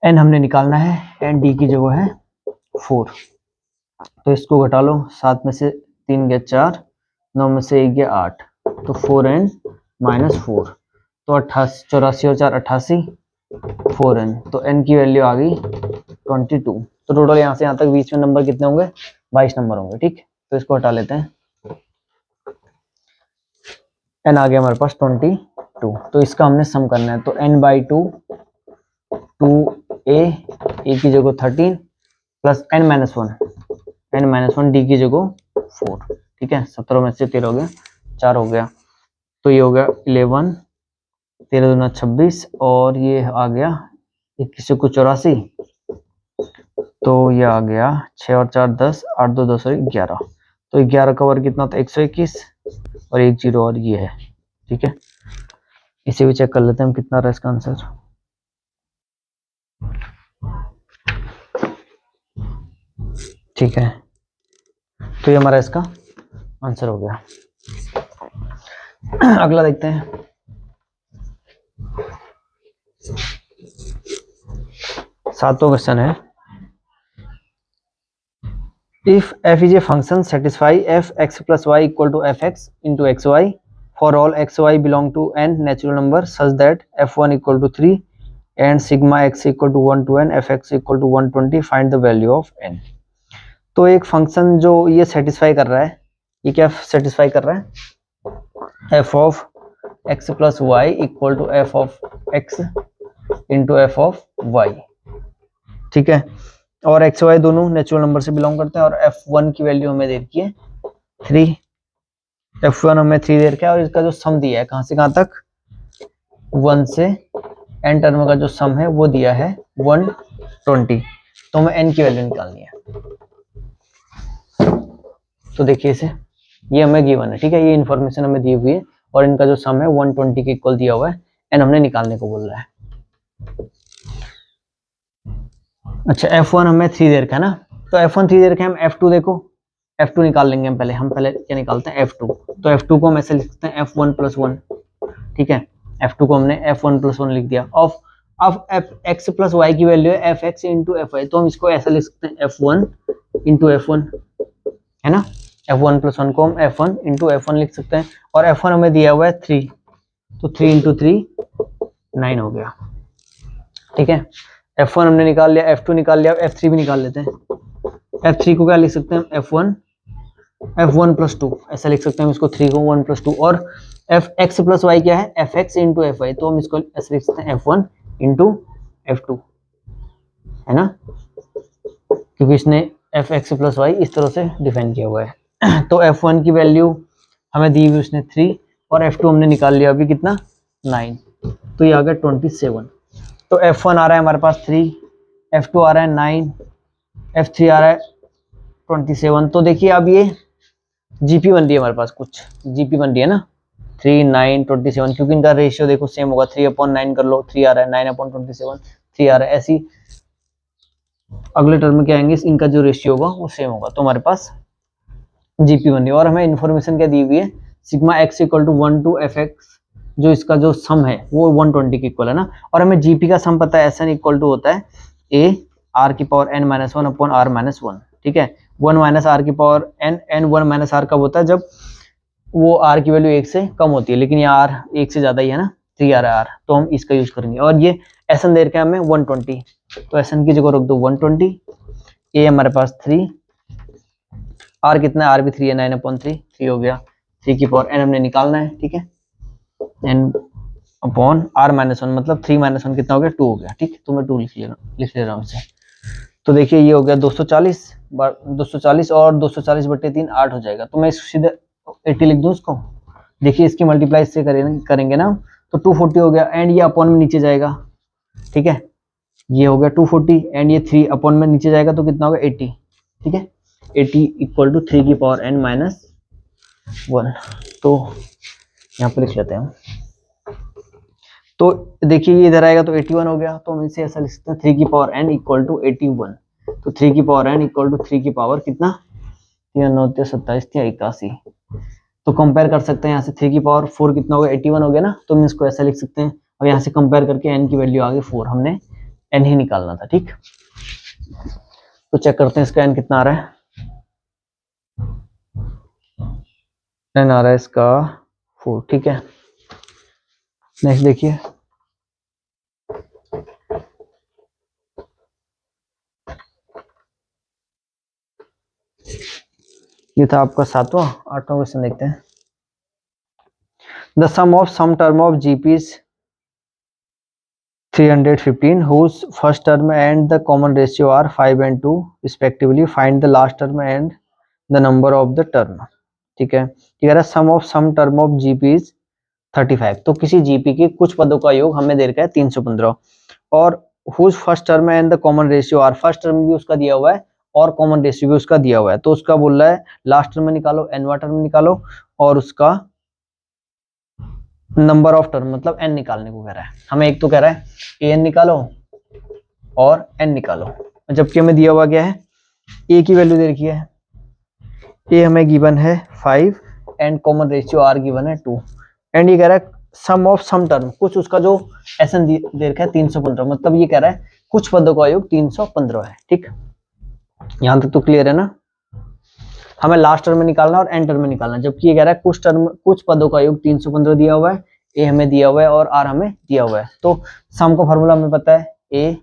एन हमने निकालना है, एन डी की जगह है 4। तो इसको घटा लो, 7 में से 3 गया 4, 9 में से 1 गया 8, तो 4n माइनस 4, तो 88, 84 और 4 88, 4n, तो n की वैल्यू आ गई 22। तो टोटल यहाँ से यहाँ तक बीच में नंबर कितने होंगे, 22 नंबर होंगे, ठीक। तो इसको हटा लेते हैं। n आ गया हमारे पास 22, तो इसका हमने सम करना है। तो n/2 2a, a की जगह 13 प्लस n-1 d की जगह 4। ठीक है, 17 में से 13 हो गया, 4 हो गया, तो ये हो गया 11, 13 दूना 26 और ये आ गया 21 को 84, तो ये आ गया 6 और 4 10, 8 2 10 और 11, तो 11 का वर्ग कितना था 121 और 1 0 और ये है। ठीक है, इसे भी चेक कर लेते हैं हम कितना रहा इसका आंसर। ठीक है, तो ये हमारा इसका आंसर हो गया। अगला देखते हैं। सातवां क्वेश्चन है, if f is a function satisfy f x plus y equal to fx into xy for all xy belong to n natural number such that f1 equal to 3 and sigma x equal to 1 to n fx equal to 120, find the value of n। तो एक function जो ये satisfy कर रहा है, ये क्या satisfy कर रहा है, f of x plus y equal to f of x into f of y। ठीक है, और एक्स वाई दोनों नेचुरल नंबर से बिलोंग करते हैं और f1 की वैल्यू हमें दे रखी है 3, f1 हमें 3 दे रखा है और इसका जो सम दिया है कहां से कहां तक 1 से n टर्म का जो सम है वो दिया है 120, तो हमें n की वैल्यू निकालनी है। तो देखिए इसे, ये हमें गिवन है। ठीक है, ये इन्फॉर्मेशन हमें दी हुई है और इनका जो सम है 120 के इक्वल दिया हुआ है, n हमने निकालने को बोल रहा है। अच्छा, f1 हमें 3 दे रखा है ना, तो f1 3 दे रखा है, हम f2 देखो, f2 निकाल लेंगे हम पहले क्या निकालते हैं f2, तो f2 को हम ऐसे लिख सकते हैं f1 प्लस 1। ठीक है, f2 को हमने f1 प्लस 1 लिख दिया। ऑफ अब x प्लस वाई की वैल्यू है fx इंटू एफ वाई, तो हम इसको ऐसे लिख सकते हैं f1 इंटू f1, है ना, f1 प्लस 1 को हम f1 इंटू f1 लिख सकते हैं और f1 हमें दिया हुआ है 3, तो 3 इंटू 3 9 हो गया। ठीक है, f1 हमने निकाल लिया, f2 निकाल लिया, f3 भी निकाल लेते हैं। f3 को क्या लिख सकते हैं हम f1 प्लस 2 ऐसा लिख सकते हैं हम इसको, 3 को 1 प्लस 2, और x प्लस वाई क्या है fx इंटू एफ वाई, तो हम इसको ऐसे लिख सकते हैं f1 इंटू f2, है ना, क्योंकि इसने fx प्लस वाई इस तरह से डिफाइन किया हुआ है। तो f1 की वैल्यू हमें दी हुई उसने 3 और f2 हमने निकाल लिया अभी कितना 9, तो ये आ गया 27। तो f1 आ रहा है हमारे पास 3, f2 आ रहा है 9, f3 आ रहा है 27। तो देखिए अब ये जीपी बन रही है हमारे पास, कुछ जीपी बन रही है ना 3 9 27, क्योंकि इनका रेशियो देखो सेम होगा, 3/9 कर लो, 3 आ रहा है, 9/27 3 आ रहा है, ऐसी अगले टर्म में क्या आएंगे इनका जो रेशियो होगा वो सेम होगा, तो हमारे पास जीपी बन रही है। और हमें इन्फॉर्मेशन क्या दी हुई है, sigma x equal to 1 to f x, जो इसका जो सम है वो 120 के इक्वल है ना, और हमें जीपी का सम पता है, एस एन इक्वल टू होता है ए आर की power N minus 1 upon r minus 1। ठीक है, 1 माइनस आर की power n, n 1 minus r कब होता है, जब वो आर की वैल्यू 1 से कम होती है, लेकिन ये आर 1 से ज्यादा ही है ना, 3 आ रहा है आर, तो हम इसका यूज करेंगे। और ये एस एन दे रखा है हमें 120, तो एस एन की जगह रख दो 120, ए हमारे पास 3, आर कितना है, आर भी 3 है, 9/3 3 हो गया, 3 की पावर एन हमने निकालना है। ठीक है, एन अपॉन आर माइनस 1, मतलब 3 माइनस 1 कितना हो गया 2 हो गया। ठीक, तो मैं 2 लिख ले रहा हूँ इसे। तो देखिए ये हो गया 240 और 240/3 8 हो जाएगा, तो मैं सीधे 80 लिख दूं इसको। देखिए इसकी मल्टीप्लाई इससे करेंगे ना, तो 240 हो गया, एंड ये अपॉन में नीचे जाएगा। ठीक है, ये हो गया 240 एंड ये 3 अपॉन में नीचे जाएगा, तो कितना होगा 80। ठीक है, 80 इक्वल टू 3 की पावर n माइनस 1, तो यहाँ पर लिख लेते हैं। तो देखिए ये इधर आएगा तो 81 हो गया, तो हम इसे ऐसा लिख सकते हैं 3 की पावर n इक्वल टू 81, तो 3 की पावर n इक्वल टू 3 की पावर कितना 3 9 27 81, तो कंपेयर कर सकते हैं यहाँ से 3 की पावर 4 कितना होगा 81 हो गया ना, तो हम इसको ऐसा लिख सकते हैं। और यहाँ से कंपेयर करके n की वैल्यू आ गई 4, हमने n ही निकालना था। ठीक, तो चेक करते हैं इसका n कितना आ रहा है, n आ रहा है इसका 4। ठीक है, नेक्स्ट देखिए, ये था आपका 7वां। 8वां क्वेश्चन देखते हैं। The sum of some term of GP is 315 whose first term and the common ratio are 5 and 2 respectively. Find the last term and the number of the term. ठीक है, ये कह रहा है sum of some term of GP is 35। तो किसी GP के कुछ पदों का योग हमें दे रखा है 315 और whose first term and the common ratio r, first term भी उसका दिया हुआ है और कॉमन रेशियो भी उसका दिया हुआ है। तो उसका बोल रहा है लास्ट टर्म में निकालो, एनवा टर्म निकालो और उसका नंबर ऑफ टर्म मतलब एन निकालने को कह रहा है। हमें एक तो कह रहा है ए एन निकालो और एन निकालो, जबकि हमें दिया हुआ क्या है, ए की वैल्यू दे रखी है, ए हमें गिवन है 5 and common ratio r given है 2 एंड ये कह रहा है सम ऑफ सम टर्म, कुछ उसका जो एसएन दे रखा है 315, मतलब ये कह रहा है कुछ पदों का योग 315 है। ठीक, यहां तक तो क्लियर है ना। हमें लास्ट टर्म में निकालना और एंड टर्म में निकालना, जबकि ये कह रहा है कुछ पदों का योग 315 दिया हुआ है, ए हमें दिया हुआ है और आर हमें दिया हुआ है। तो सम का फॉर्मूला हमें पता है, ए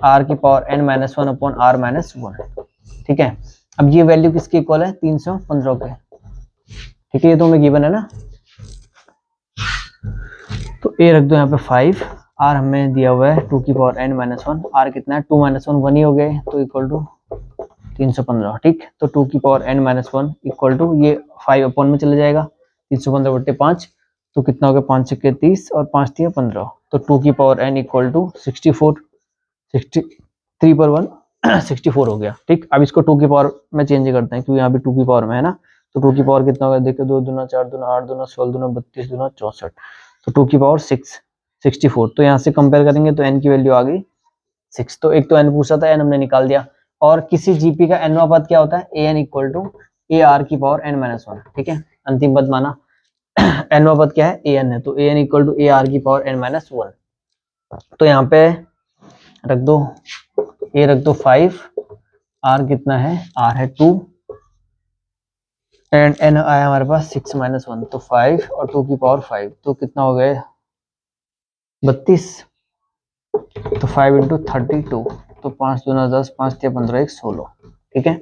आर की power N minus 1 upon r minus 1। ठीक है, अब ये वैल्यू किसकी इक्वल है, 315 के। ठीक है, ये तो हमें गिवन है ना। तो ए रख दो यहाँ पे 5, आर हमें दिया हुआ है 2 की पावर एन माइनस 1, आर कितना है 2 माइनस 1 1 ही हो गए, तो इक्वल टू 315। ठीक, तो 2 की power n minus 1 equal to ये 5 अपॉन में चले जाएगा, 315 बट्टे 5, तो कितना हो गया 5 छक्के 30 और 5 3 15, तो 2 की पावर n इक्वल टू 64, 63 पर 1 64 हो गया। ठीक, अब इसको 2 की पावर में चेंज करते हैं क्योंकि यहाँ पे 2 की पावर में है ना। तो 2 की पावर कितना होगा, देखो 2 दूना 4 दूना 8 दूना 16 दूना 32 दूना 64, तो 2 की पावर 64। तो यहाँ से कंपेयर करेंगे तो n की वैल्यू आ गई 6। तो एक तो n पूछा था, n हमने निकाल दिया। और किसी जीपी का एनवा पद क्या होता है, A N equal to A are की पावर एन माइनस 1। ठीक है, अंतिम पद माना एनवा पद क्या है, ए एन है, तो A N equal to A are की पावर एन माइनस 1। तो यहाँ पे रख दो, ए रख दो 5, आर कितना है, आर है 2 एंड एन आया हमारे पास 6 माइनस 1, तो 5 और 2 की पावर 5, तो कितना हो गए 32, तो 5 इंटू 32, तो 5 दूना 10 5 3 15 1 16। ठीक है,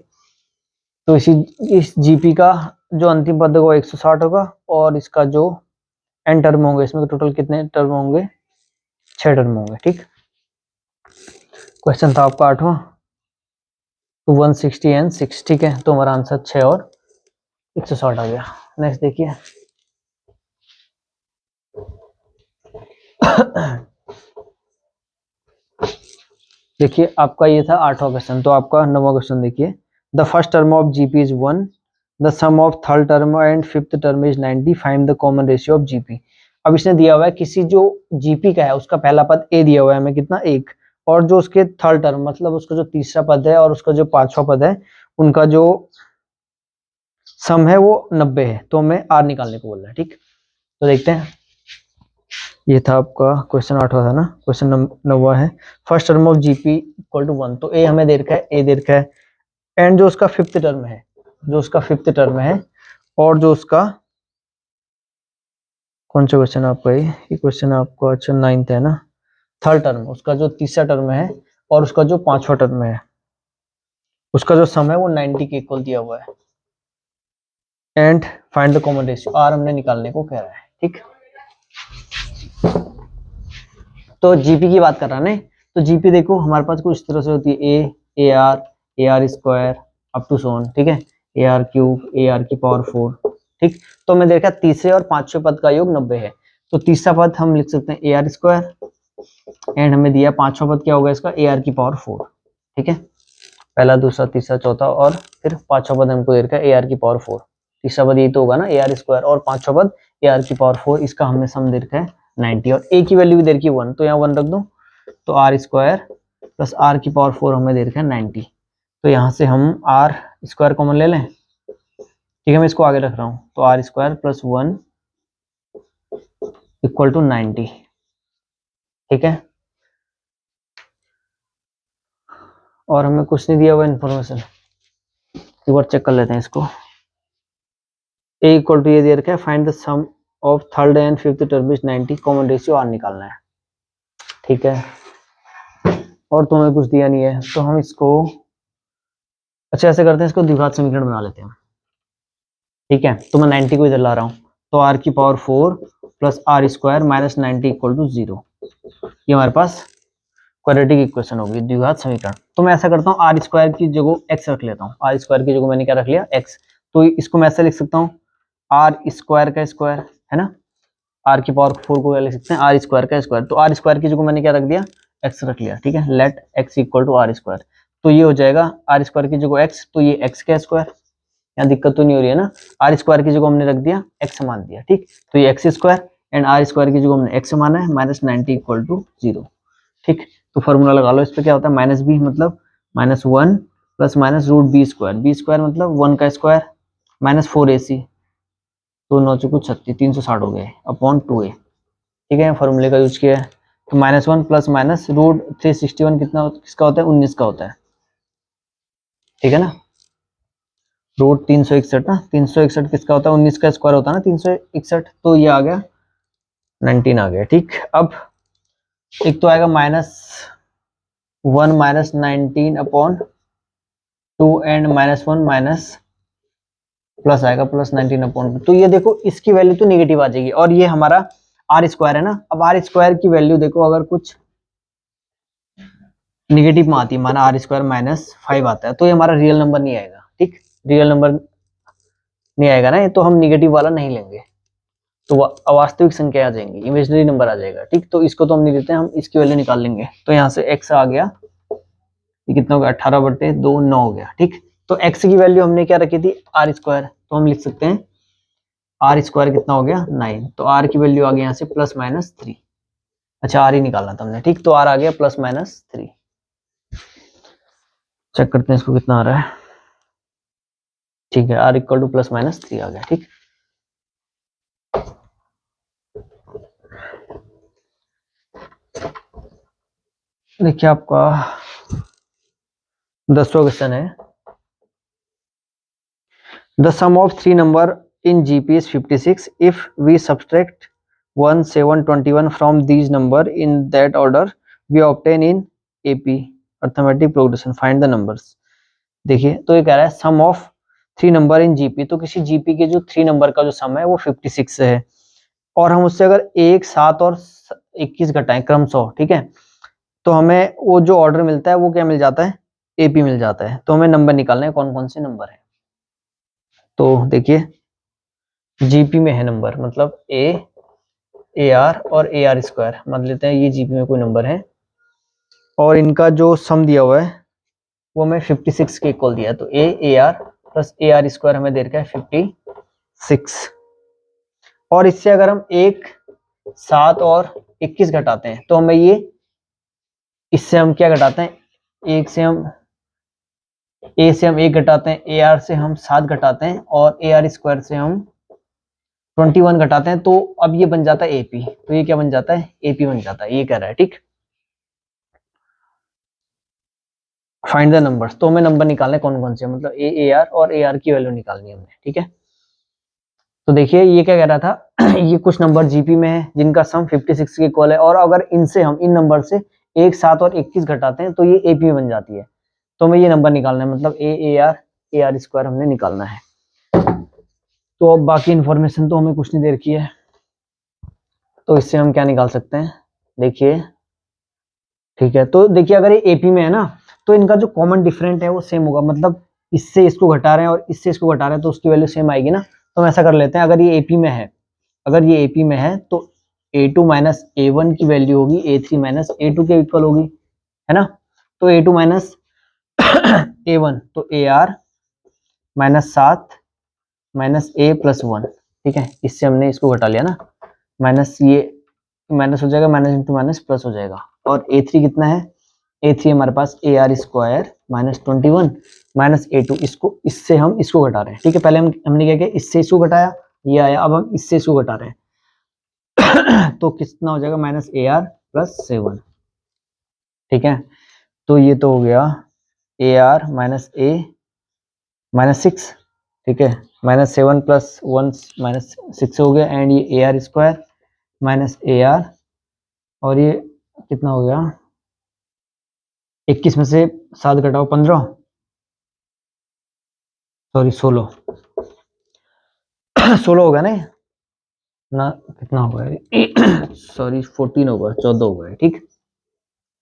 तो इस जीपी का जो अंतिम पद होगा 160 होगा और इसका जो एन टर्म होंगे, इसमें टोटल कितने टर्म होंगे, 6 टर्म होंगे। ठीक, क्वेश्चन था आपका 8वां, तो 160 एंड 6। ठीक है, तो हमारा आंसर 6 और 160 आ गया। नेक्स्ट देखिए देखिए आपका ये था 8वां क्वेश्चन, तो आपका 9वां क्वेश्चन देखिए। The first term of GP is 1, the sum of third term and fifth term is 90, find the common ratio of GP. अब इसने दिया हुआ है किसी जो जीपी का है उसका पहला पद ए दिया हुआ है हमें कितना 1, और जो उसके थर्ड टर्म मतलब उसका जो तीसरा पद है और उसका जो 5वां पद है उनका जो सम है वो 90 है, तो हमें आर निकालने को बोल रहा है। ठीक, तो देखते हैं। ये था आपका क्वेश्चन 8वां था ना। क्वेश्चन 9वां है, first term of GP equal to 1, तो ए हमें दे रखा है, ए दे रखा है एंड जो उसका फिफ्थ टर्म है, जो उसका फिफ्थ टर्म है और जो उसका कौन सा क्वेश्चन आपका ये क्वेश्चन आपका अच्छा 9th है ना, थर्ड टर्म, उसका जो तीसरा टर्म है और उसका जो 5वां टर्म है उसका जो सम है वो 90 के इक्वल दिया हुआ है and find the common ratio, r हमने निकालने को कह रहा है। ठीक, तो जीपी की बात कर रहा है ना, तो जीपी देखो हमारे पास कुछ इस तरह से होती है, ए R square up to so on. ठीक है, ए आर क्यूब, ए आर की पावर 4। ठीक, तो मैं देखा तीसरे और 5वें पद का योग 90 है, तो तीसरा पद हम लिख सकते हैं ए आर स्क्वायर एंड हमें दिया 5वां पद क्या होगा इसका, ए आर की पावर 4। ठीक है, पहला दूसरा तीसरा चौथा और फिर 5वां पद हमको दे रखा है ए आर की पावर 4। तीसरा पद ये तो होगा ना ए आर स्क्वायर और 5वां पद ए आर की पावर 4, इसका हमें सम दे रखा है 90 और ए की वैल्यू भी दे रखी है 1, तो यहाँ 1 रख दो, तो आर स्क्वायर प्लस आर की पावर 4 हमें दे रखा है 90। तो यहाँ से हम आर स्क्वायर कॉमन ले लें। ठीक है, मैं इसको आगे रख रहा हूँ, तो r square plus 1 equal to 90। ठीक है, और हमें कुछ नहीं दिया हुआ इन्फॉर्मेशन, एक बार चेक कर लेते हैं इसको। ए इक्वल टू ये दे रखा है, find the sum of third and fifth term is 90, common ratio r निकालना है। ठीक है, और तो हमें कुछ दिया नहीं है, तो हम इसको अच्छा ऐसे करते हैं, इसको द्विघात समीकरण बना लेते हैं। ठीक है, तो मैं 90 को इधर ला रहा हूँ, तो आर की पावर 4 प्लस r square minus 90 equal to 0। ये हमारे पास क्वाड्रेटिक इक्वेशन होगी, द्विघात समीकरण। तो मैं ऐसा करता हूँ, आर स्क्वायर की जगह एक्स रख लेता हूँ। आर स्क्वायर की जगह मैंने क्या रख लिया, एक्स। तो इसको मैं ऐसे लिख सकता हूँ, आर स्क्वायर का स्क्वायर, है ना, आर की पावर 4 को लिख सकते हैं आर स्क्वायर का स्क्वायर। तो आर स्क्वायर की जगह मैंने क्या रख दिया, एक्स रख लिया। ठीक है, let x equal to r square. तो ये हो जाएगा आर स्क्वायर की जगह एक्स, तो ये एक्स का स्क्वायर, यहाँ दिक्कत तो नहीं हो रही है ना। आर स्क्वायर की जगह हमने रख दिया एक्स मान दिया। ठीक, तो ये x square and r square की जगह हमने एक्स माना है, माइनस 90 इक्वल टू 0। ठीक, तो फॉर्मूला लगा लो, इस पे क्या होता है, माइनस बी मतलब minus 1 plus minus root b square, b square मतलब 1 का स्क्वायर माइनस 4ac, तो 9 चौको 36, 360 हो गए अपॉन 2a। ठीक है, फॉर्मूले का यूज किया है। तो माइनस 1 प्लस माइनस रूट 361 कितना किसका होता है, 19 का होता है। ठीक है ना, रूट 361 ना, 361 किसका होता है, 19 का स्क्वायर होता है ना 361, तो ये आ गया 19 आ गया। ठीक, अब एक तो आएगा minus 1 minus 19 upon 2 and minus 1 minus plus आएगा प्लस 19 अपॉन 2। तो ये देखो इसकी वैल्यू तो नेगेटिव आ जाएगी, और ये हमारा आर स्क्वायर है ना। अब आर स्क्वायर की वैल्यू देखो, अगर कुछ नेगेटिव में आती है, माना आर स्क्वायर माइनस 5 आता है, तो ये हमारा रियल नंबर नहीं आएगा। ठीक, रियल नंबर नहीं आएगा ना, ये तो हम नेगेटिव वाला नहीं लेंगे, तो अवास्तविक संख्या आ जाएंगी, इमेजिनरी नंबर आ जाएगा। ठीक, तो इसको तो हम नहीं देते, हम इसकी वैल्यू निकाल लेंगे। तो यहाँ से x आ गया, ये कितना हो गया, 18/2 9 हो गया। ठीक, तो x की वैल्यू हमने क्या रखी थी, आर स्क्वायर, तो हम लिख सकते हैं आर स्क्वायर कितना हो गया 9, तो आर की वैल्यू आ गई यहाँ से प्लस माइनस 3। अच्छा, आर ही निकालना था हमने। ठीक, तो आर आ गया प्लस माइनस 3। चेक करते हैं इसको कितना आ रहा है। ठीक है, r equal to plus minus 3 आ गया। ठीक, देखिए आपका 10वां क्वेश्चन है, the sum of 3 number in GP is 56 if we subtract 1 7 21 from these number in that order we obtain in AP arithmetic progression, find the numbers. देखिए, तो ये कह रहा है sum of 3 number in GP, तो किसी GP के जो 3 नंबर का जो सम है वो 56 है, और हम उससे अगर 1 7 और 21 घटाएं क्रमशः, ठीक है, तो हमें वो जो ऑर्डर मिलता है वो क्या मिल जाता है, एपी मिल जाता है। तो हमें नंबर निकालना है कौन कौन से नंबर है। तो देखिए, जीपी में है नंबर, मतलब ए आर और ए आर स्क्वायर, मान लेते हैं ये जीपी में कोई नंबर है, और इनका जो सम दिया हुआ है वो हमें 56 के इक्वल दिया है। तो A R plus A R square हमें दे रखा है 56, और इससे अगर हम 1 7 और 21 घटाते हैं, तो हमें ये, इससे हम क्या घटाते हैं, एक से हम ए से हम 1 घटाते हैं, ए आर से हम 7 घटाते हैं, और ए आर स्क्वायर से हम 21 घटाते हैं, तो अब ये बन जाता है एपी। तो ये क्या बन जाता है, एपी बन जाता है, ये कह रहा है। ठीक, फाइंड द नंबर्स, तो हमें नंबर निकालने कौन कौन से, मतलब ए आर और ए आर की वैल्यू निकालनी है हमें। ठीक है, तो देखिए ये क्या कह रहा था ये कुछ नंबर जीपी में है जिनका सम 56 के इक्वल है, और अगर इनसे हम इन नंबर से 1 7 और 21 घटाते हैं तो ये एपी में बन जाती है। तो हमें ये नंबर निकालना है, मतलब ए आर स्क्वायर हमने निकालना है। तो अब बाकी इन्फॉर्मेशन तो हमें कुछ नहीं दे रखी है, तो इससे हम क्या निकाल सकते हैं, देखिए। ठीक है, तो देखिए अगर ये एपी में है ना, तो इनका जो कॉमन डिफरेंट है वो सेम होगा, मतलब इससे इसको घटा रहे हैं और इससे इसको घटा रहे हैं, तो उसकी वैल्यू सेम आएगी ना। तो हम ऐसा कर लेते हैं, अगर ये एपी में है, अगर ये एपी में है तो a2 माइनस a1 की वैल्यू होगी a3 माइनस a2 के इक्वल होगी, है ना। तो a2 माइनस a1, तो ar minus 7 minus a plus 1। ठीक है, इससे हमने इसको घटा लिया ना, माइनस ये माइनस हो जाएगा, माइनस इंटू माइनस प्लस हो जाएगा, और a3 कितना है, a3 हमारे पास A R square minus 21 minus a2, इसको इससे हम इसको घटा रहे हैं। ठीक है, पहले हमने क्या किया, इससे इसको घटाया, ये आया, अब हम इससे इसको घटा रहे हैं तो कितना हो जाएगा, माइनस ए आर प्लस 7। ठीक है, तो ये तो हो गया A R minus A minus 6। ठीक है, माइनस 7 प्लस 1 माइनस 6 हो गया, एंड ये ए R square minus A R, और ये कितना हो गया, 21 में से 7 घटाओ 15, सॉरी 16, 16 होगा ना ना, कितना होगा सॉरी 14 होगा, 14 होगा, ठीक।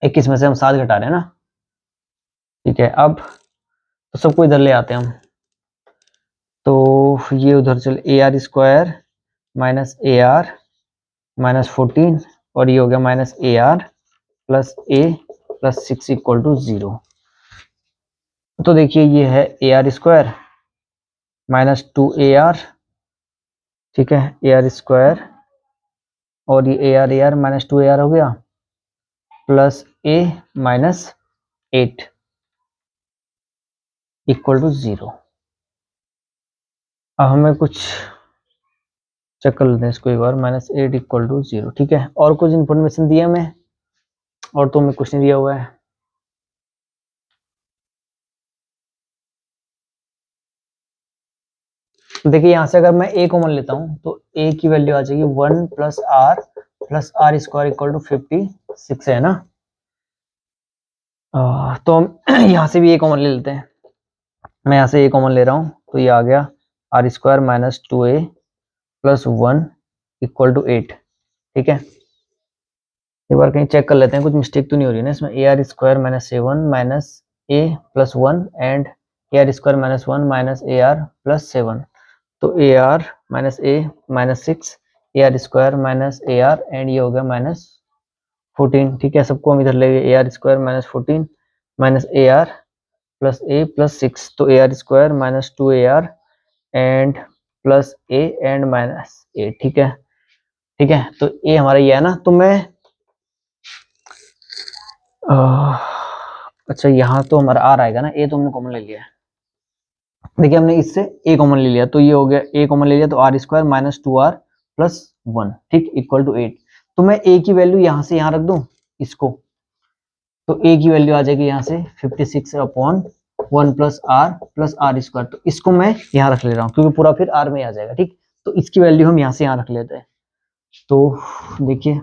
21 में से हम 7 घटा रहे हैं ना, ठीक है। अब तो सबको इधर ले आते हैं हम, तो ये उधर चल AR² माइनस AR माइनस 14, और ये हो गया minus AR plus A plus 6 equal to 0। तो देखिए ये है AR² माइनस 2AR, ठीक है, AR², और ये AR माइनस 2AR हो गया, plus A minus 8 equal to 0। अब हमें कुछ चेक कर लेते हैं इसको एक बार, -8 इक्वल टू 0, ठीक है। और कुछ इन्फॉर्मेशन दिया हमें, और तो हमें कुछ नहीं दिया हुआ है। देखिए यहाँ से अगर मैं A कॉमन लेता हूँ तो A की वैल्यू आ जाएगी 1 प्लस R इक्वल टू 56 है ना। तो हम यहाँ से भी A कॉमन ले लेते हैं, मैं यहाँ से A कॉमन ले रहा हूँ, तो ये आ गया R² minus 2A plus 1 equal to 8, ठीक है। एक बार कहीं चेक कर लेते हैं, कुछ मिस्टेक तो नहीं हो रही है ना इसमें। AR² minus 7 minus A plus 1 and AR² minus 1 minus AR plus 7, तो AR minus A minus 6, AR² minus AR, and ये हो गया माइनस 14, ठीक है। सबको हम इधर ले गए, AR² minus 14 minus AR plus A plus 6, तो AR² minus 2AR and plus A and minus A, ठीक है, ठीक है। तो A हमारा ये है ना, तो मैं अच्छा यहाँ तो हमारा R आएगा ना, A तो हमने कॉमन ले लिया है। देखिए हमने इससे A कॉमन ले लिया, तो ये हो गया A कॉमन ले लिया, तो R² माइनस 2R प्लस 1, ठीक, इक्वल टू 8। तो मैं A की वैल्यू यहाँ से यहाँ रख दूं इसको, तो A की वैल्यू आ जाएगी यहाँ से 56 अपॉन 1 प्लस R², तो इसको मैं यहाँ रख ले रहा हूँ क्योंकि पूरा फिर R में आ जाएगा, ठीक। तो इसकी वैल्यू हम यहाँ से यहाँ रख लेते हैं, तो देखिए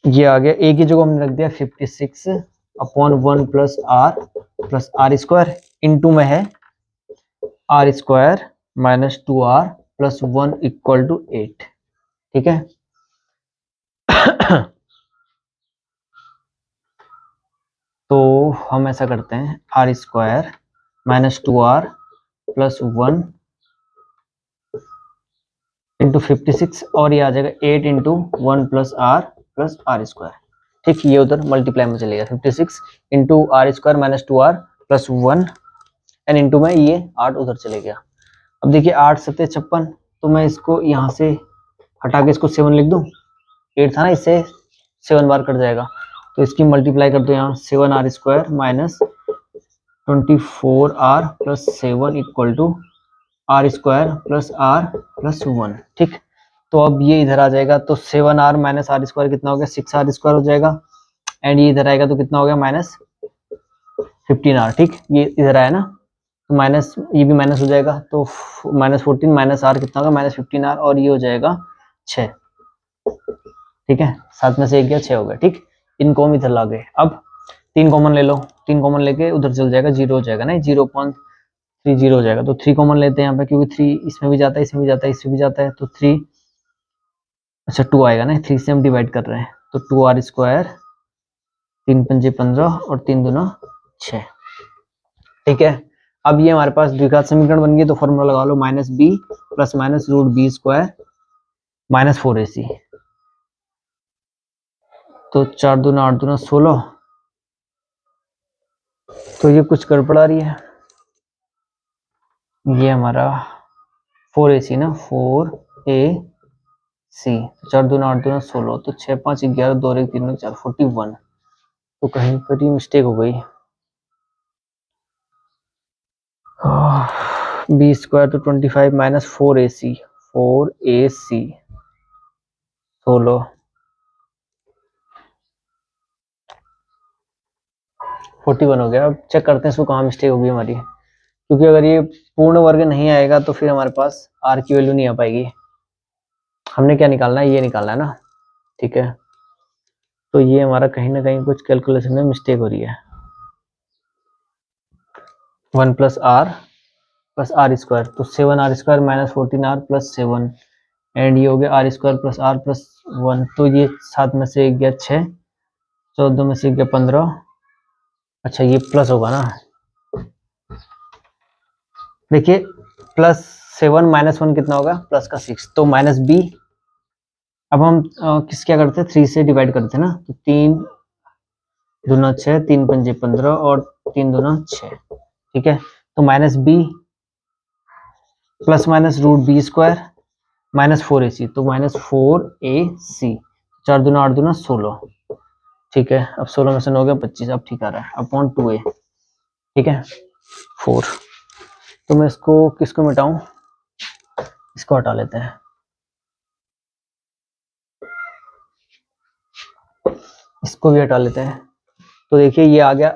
ये आ गया, A की जगह हमने रख दिया 56 अपॉन 1 प्लस R² इनटू में है R² minus 2R plus 1 equal to 8, ठीक है। तो हम ऐसा करते हैं, R² minus 2R plus 1 into 56, और ये आ जाएगा 8 इंटू 1 प्लस R², ठीक। ये उधर मल्टीप्लाई में चलेगा, 56 into R² minus 2R plus 1 and into में ये 8 उधर चले गया। अब देखिए 8 7 56, तो मैं इसको यहाँ से हटा के इसको 7 लिख दूं, 8 था ना, इससे 7 बार कट जाएगा, तो इसकी मल्टीप्लाई कर दो यहाँ, 7R² minus 24R plus 7 equal to R² plus R plus 1, ठीक। तो अब ये इधर आ जाएगा, तो 7R माइनस R² कितना हो गया, 6R² हो जाएगा, एंड ये इधर आएगा तो कितना हो गया, माइनस 15R, ठीक। ये इधर आया ना, तो माइनस, ये भी माइनस हो जाएगा, तो माइनस 14 माइनस R कितना होगा, माइनस 15R, और ये हो जाएगा 6, ठीक है। 7 में से 1 गया, 6 हो गया, ठीक। इनको हम इधर ला गए। अब 3 कॉमन ले लो, 3 कॉमन लेके उधर चल जाएगा, 0 हो जाएगा ना, 0.3 0 हो जाएगा, तो 3 कॉमन लेते हैं यहाँ पे, क्योंकि 3 इसमें भी जाता है, इसमें भी जाता है, इसमें भी जाता है, तो 3, अच्छा 2 आएगा ना, 3 से हम डिवाइड कर रहे हैं, तो 2R², 3 पंजे 15 और 3 दूना 6, ठीक है। अब ये हमारे पास द्विघात समीकरण बन गई, तो फॉर्मूला लगा लो, -b plus minus root b² minus 4ac, तो 4 दूना 8 दूना 16, तो ये कुछ गड़बड़ा रही है, ये हमारा 4ac ना, 4ac, 4 दूना 8 दूना 16, तो 6 5 11 2 1 3 4 41, तो कहीं पर ही मिस्टेक हो गई। b² तो 25 माइनस 4ac 16 41 हो गया। अब चेक करते हैं इसको कहाँ मिस्टेक होगी हमारी, क्योंकि अगर ये पूर्ण वर्ग नहीं आएगा तो फिर हमारे पास R की वैल्यू नहीं आ पाएगी। हमने क्या निकालना है, ये निकालना है ना, ठीक है। तो ये हमारा कहीं ना कहीं कुछ कैलकुलेशन में मिस्टेक हो रही है। 1 plus R plus r square, तो 7r² minus 14r plus 7, and ये हो गया r² प्लस r प्लस 1, तो ये 7 में से 1 गया 6, 14 में से 1 गया 15, अच्छा ये प्लस होगा ना, देखिए प्लस 7 माइनस 1 कितना होगा, प्लस का 6, तो माइनस b। अब हम किस क्या करते हैं, 3 से डिवाइड करते हैं ना, तो 3 दूना 6, 3 पंजे 15 और 3 दूना 6, ठीक है, तो minus b plus minus root b square minus 4ac, तो माइनस 4ac, 4 दूना 8 दूना 16, ठीक है, अब 16 में से 9 गया 25, अब ठीक आ रहा है, अपॉन 2a, ठीक है 4। तो मैं इसको किसको मिटाऊं, इसको हटा लेते हैं, इसको भी हटा लेते हैं, तो देखिए ये आ गया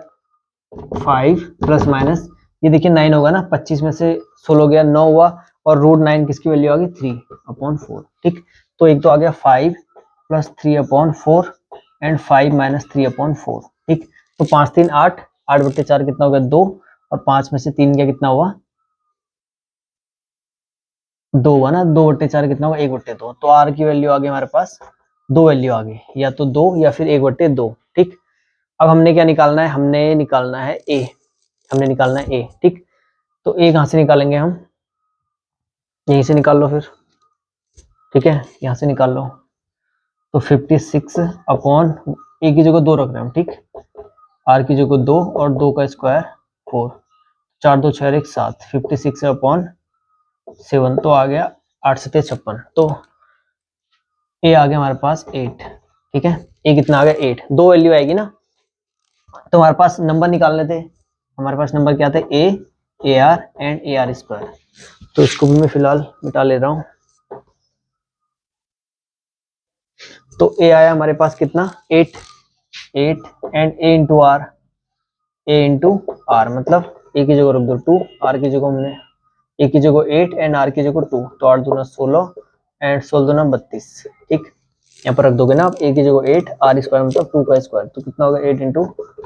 5 प्लस माइनस, ये देखिए 9 होगा ना, 25 में से 16 गया 9 हुआ, और रूट 9 किसकी वैल्यू आ गई 3/4, ठीक, तो एक तो आ गया 5 प्लस 3/4 एंड 5 माइनस 3/4, ठीक, तो 5 3 8, 8/4 कितना हो गया 2, और 5 में से 3 गया कितना हुआ 2 हुआ ना, 2/4 कितना होगा 1/2, तो आर की वैल्यू आ गई हमारे पास, 2 वैल्यू आ गई, या तो 2 या फिर 1/2, ठीक। अब हमने क्या निकालना है, हमने निकालना है ए, हमने निकालना है ए, ठीक, तो ए कहां से निकालेंगे हम, यहीं से निकाल लो फिर, ठीक है, यहां से निकाल लो, तो 56 अपॉन, ए की जगह 2 रख रहे हैं हम, ठीक, आर की जगह 2 और 2 का स्क्वायर 4, 4 2 6 1 7, 56 अपॉन 7, तो आ गया 8 7 56, तो ए आ गया हमारे पास 8, ठीक है, ए कितना आ गया 8, 2 वैल्यू आएगी ना, तो हमारे पास नंबर निकालने थे, हमारे पास नंबर क्या थे, A R and A R square, तो इसको भी मैं फिलहाल मिटा ले रहा हूं, तो ए आया हमारे पास कितना 8, 8 and a into r, a into r मतलब ए की जगह रख दो 2, आर की जगह हमने ए की जगह 8 एंड आर की जगह 2, तो 8 दूना 16 एंड 16 दूना 32, ठीक, यहाँ पर रख दोगे ना आप, ए की जगह 8, आर स्क्वायर मतलब 2 का स्क्वायर, तो कितना होगा 8 इंटू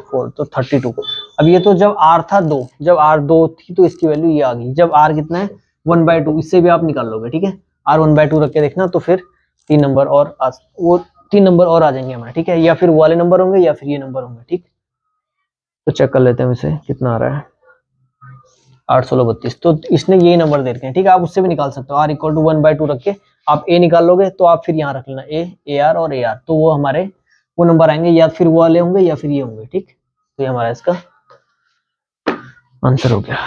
4, तो 32। अब ये तो जब आर था 2, जब आर 2 थी तो इसकी वैल्यू ये आ गई, जब आर कितना है 1/2, इससे भी आप निकाल लोगे, ठीक है, आर 1/2 रख के देखना, तो फिर 3 नंबर और वो 3 नंबर और आ जाएंगे हमारे, ठीक है, या फिर वो वाले नंबर होंगे या फिर ये नंबर होंगे, ठीक, तो चेक कर लेते हैं इसे कितना आ रहा है, 8 16 32, तो इसने यही नंबर दे रखे हैं, ठीक है, आप उससे भी निकाल सकते हो, r इक्वल टू 1/2 रख के आप a निकाल लोगे, तो आप फिर यहाँ रख लेना ए आर और ए आर, तो वो हमारे वो नंबर आएंगे, या फिर वो वाले होंगे या फिर ये होंगे, ठीक, तो ये हमारा इसका आंसर हो गया।